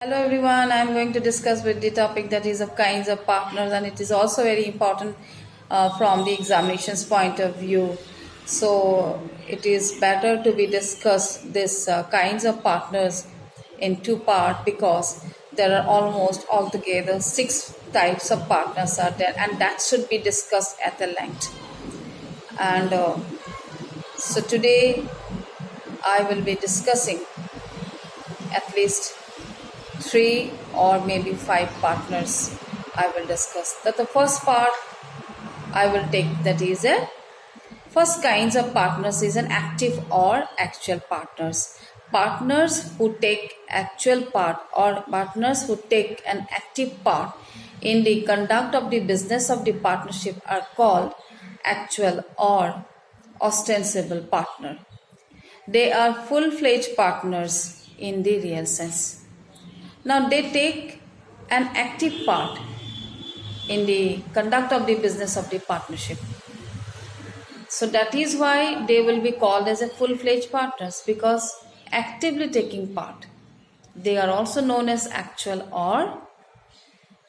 Hello everyone, I am going to discuss with the topic that is of kinds of partners, and it is also very important from the examinations point of view. So it is better to be discussed this kinds of partners in two part because there are almost altogether 6 types of partners are there, and that should be discussed at the length. And so today I will be discussing at least 3 or maybe 5 partners I will discuss. That the first part I will take, that is a first kinds of partners is an active or actual partners. Partners who take actual part or partners who take an active part in the conduct of the business of the partnership are called actual or ostensible partner. They are full-fledged partners in the real sense. Now they take an active part in the conduct of the business of the partnership. So that is why they will be called as a full-fledged partners, because actively taking part. They are also known as actual or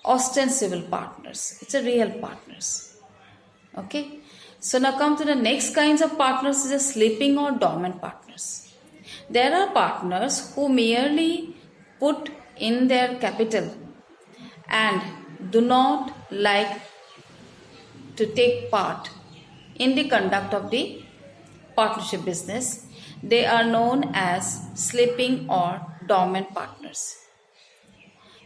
ostensible partners. It's a real partners. Okay. So now come to the next kinds of partners is a sleeping or dormant partners. There are partners who merely put in their capital and do not like to take part in the conduct of the partnership business. They are known as sleeping or dormant partners.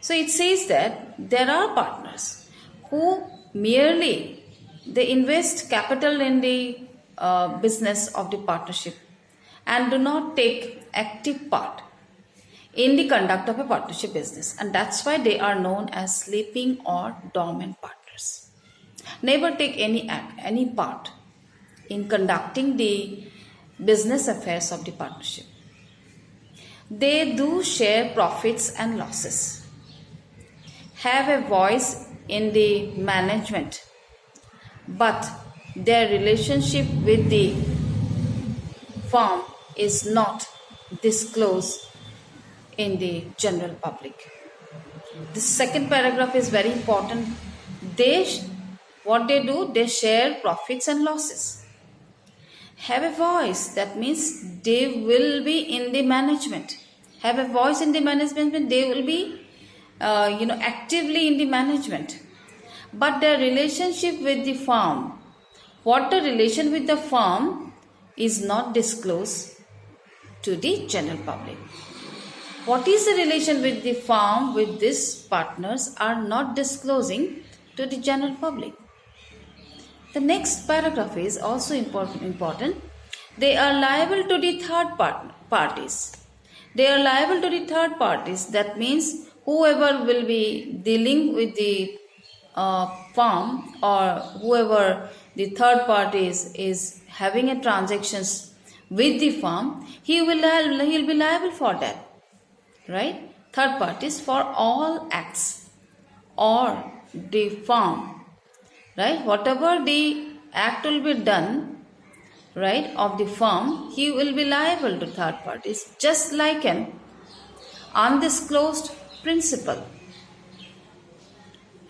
So it says that there are partners who merely they invest capital in the business of the partnership and do not take active part in the conduct of a partnership business, and that's why they are known as sleeping or dormant partners. Never take any part in conducting the business affairs of the partnership. They do share profits and losses, have a voice in the management, but their relationship with the firm is not disclosed in the general public. The second paragraph is very important. What they do, they share profits and losses. Have a voice, that means they will be in the management. Have a voice in the management, they will be actively in the management. But their relationship with the firm, what the relation with the firm is not disclosed to the general public. What is the relation with the firm with these partners are not disclosing to the general public. The next paragraph is also important. They are liable to the third parties. They are liable to the third parties. That means whoever will be dealing with the firm, or whoever the third party is having a transactions with the firm, he will be liable for that. Right? Third parties for all acts or the firm, right? Whatever the act will be done, right, of the firm, he will be liable to third parties, just like an undisclosed principal,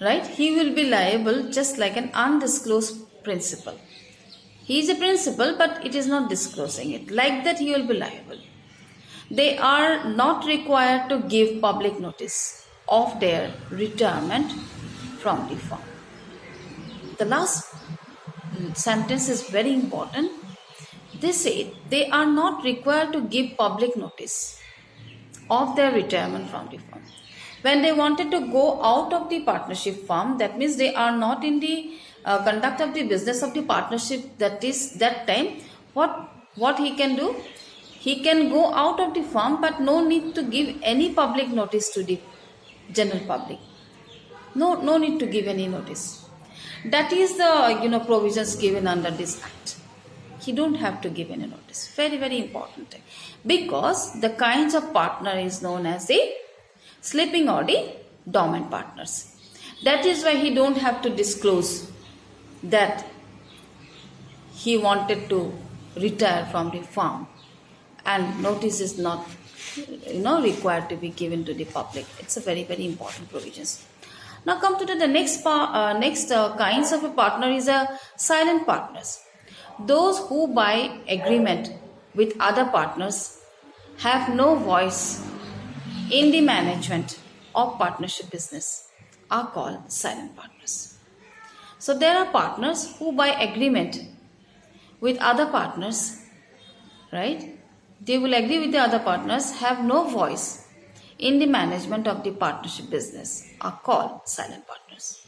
right? He will be liable just like an undisclosed principal. He is a principal, but it is not disclosing it. Like that, he will be liable. They are not required to give public notice of their retirement from the firm. The last sentence is very important. They say they are not required to give public notice of their retirement from the firm. When they wanted to go out of the partnership firm, that means they are not in the conduct of the business of the partnership. That is that time, what he can do? He can go out of the firm, but no need to give any public notice to the general public. No need to give any notice. That is the provisions given under this act. He don't have to give any notice. Very, very important. Because the kinds of partner is known as the sleeping or the dormant partners. That is why he don't have to disclose that he wanted to retire from the firm, and notice is not required to be given to the public. It's a very, very important provisions. Now come to the next kinds of a partner is a silent partners. Those who by agreement with other partners have no voice in the management of partnership business are called silent partners. So there are partners who by agreement with other partners, right? They will agree with the other partners, have no voice in the management of the partnership business are called silent partners.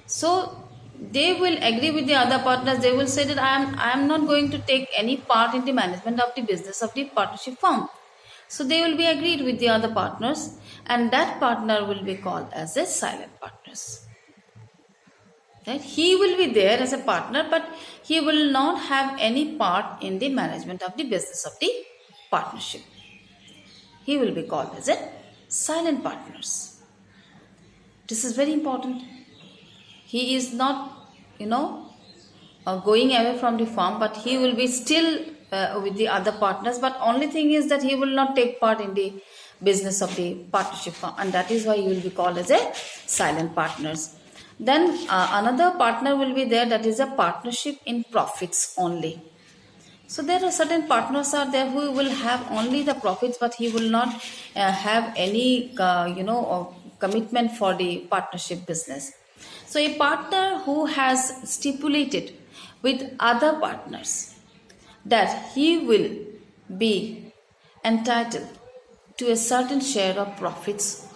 So they will agree with the other partners. They will say that I am not going to take any part in the management of the business of the partnership firm. So they will be agreed with the other partners, and that partner will be called as a silent partners. Right? He will be there as a partner, but he will not have any part in the management of the business of the partnership. He will be called as a silent partners. This is very important. He is not, going away from the firm, but he will be still with the other partners. But only thing is that he will not take part in the business of the partnership firm, and that is why he will be called as a silent partners. Then another partner will be there, that is a partnership in profits only. So there are certain partners are there who will have only the profits, but he will not have any commitment for the partnership business. So a partner who has stipulated with other partners that he will be entitled to a certain share of profits,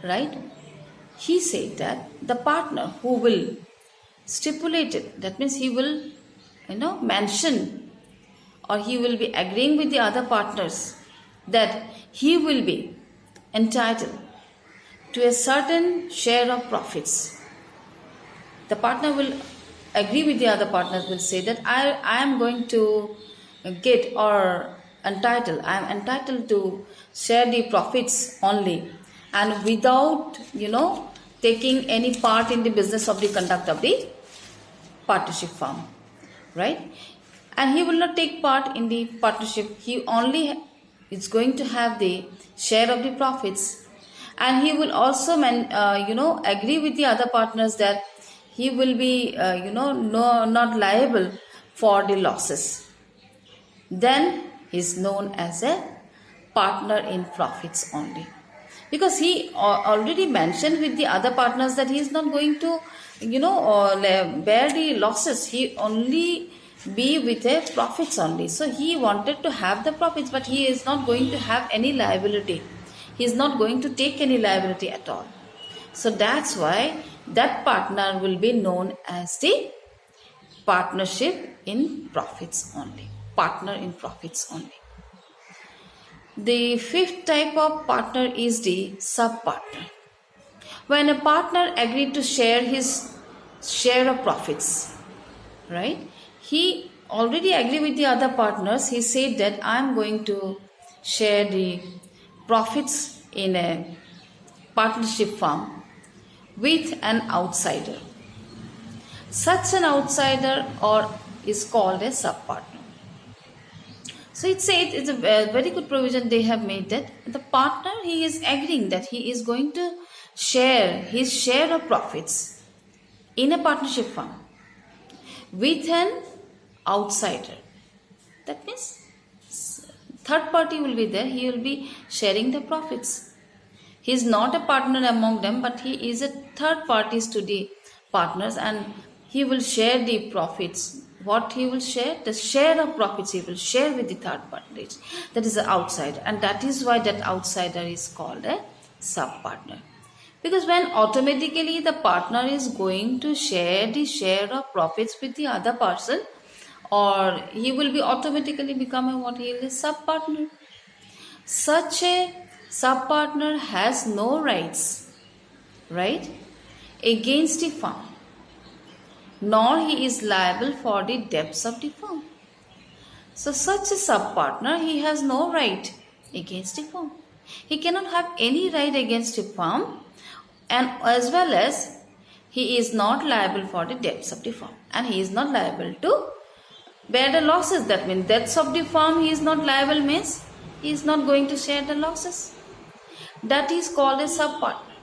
right? He said that the partner who will stipulate it, that means he will mention, or he will be agreeing with the other partners that he will be entitled to a certain share of profits. The partner will agree with the other partners, will say that I am going to get or entitled, I am entitled to share the profits only, and without taking any part in the business of the conduct of the partnership firm, right? And he will not take part in the partnership. He only is going to have the share of the profits, and he will also agree with the other partners that he will be not liable for the losses. Then he is known as a partner in profits only, because he already mentioned with the other partners that he is not going to bear the losses. He only be with a profits only. So he wanted to have the profits, but he is not going to have any liability. He is not going to take any liability at all. So that's why that partner will be known as the partnership in profits only. Partner in profits only. The fifth type of partner is the sub-partner. When a partner agreed to share his share of profits, right? He already agreed with the other partners. He said that I am going to share the profits in a partnership firm with an outsider. Such an outsider is called a sub-partner. So it's a very good provision they have made, that the partner, he is agreeing that he is going to share his share of profits in a partnership firm with an outsider. That means third party will be there. He will be sharing the profits. He is not a partner among them, but he is a third party to the partners, and he will share the profits. What he will share? The share of profits he will share with the third parties. That is the outsider, and that is why that outsider is called a sub-partner. Because when automatically the partner is going to share the share of profits with the other person, or he will be automatically become what he is, sub-partner. Such a sub-partner has no rights, right, against the firm, nor he is liable for the debts of the firm. So such a sub-partner, he has no right against the firm. He cannot have any right against the firm, and as well as he is not liable for the debts of the firm, and he is not liable to bear the losses. That means debts of the firm he is not liable, means he is not going to share the losses. That is called a sub partner.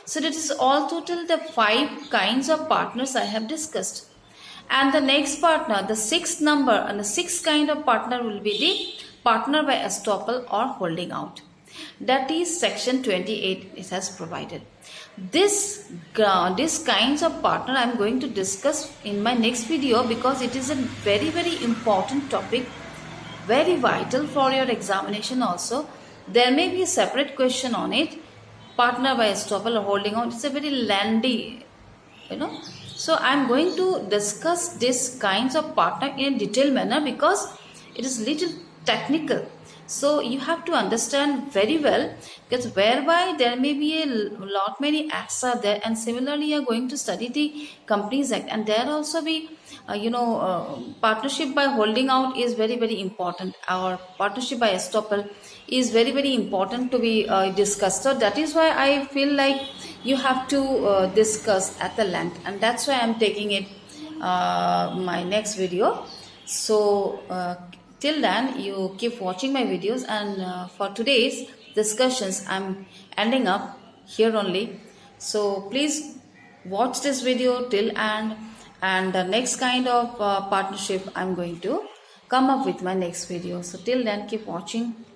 So that is all total the 5 kinds of partners I have discussed. And the next partner, the sixth number and the sixth kind of partner will be the partner by estoppel or holding out. That is section 28 it has provided. This kinds of partner I am going to discuss in my next video because it is a very important topic, very vital for your examination also. There may be a separate question on it, partner by estoppel or holding out. It's a very lengthy, so I'm going to discuss this kinds of partner in a detailed manner because it is little technical. So you have to understand very well, because whereby there may be a lot many acts are there, and similarly you are going to study the Companies Act, and there also be partnership by holding out is very important. Our partnership by estoppel is very important to be discussed. So that is why I feel like you have to discuss at the length, and that's why I'm taking it my next video. So till then, you keep watching my videos, and for today's discussions I'm ending up here only. So please watch this video till end, and the next kind of partnership I'm going to come up with my next video. So till then, keep watching.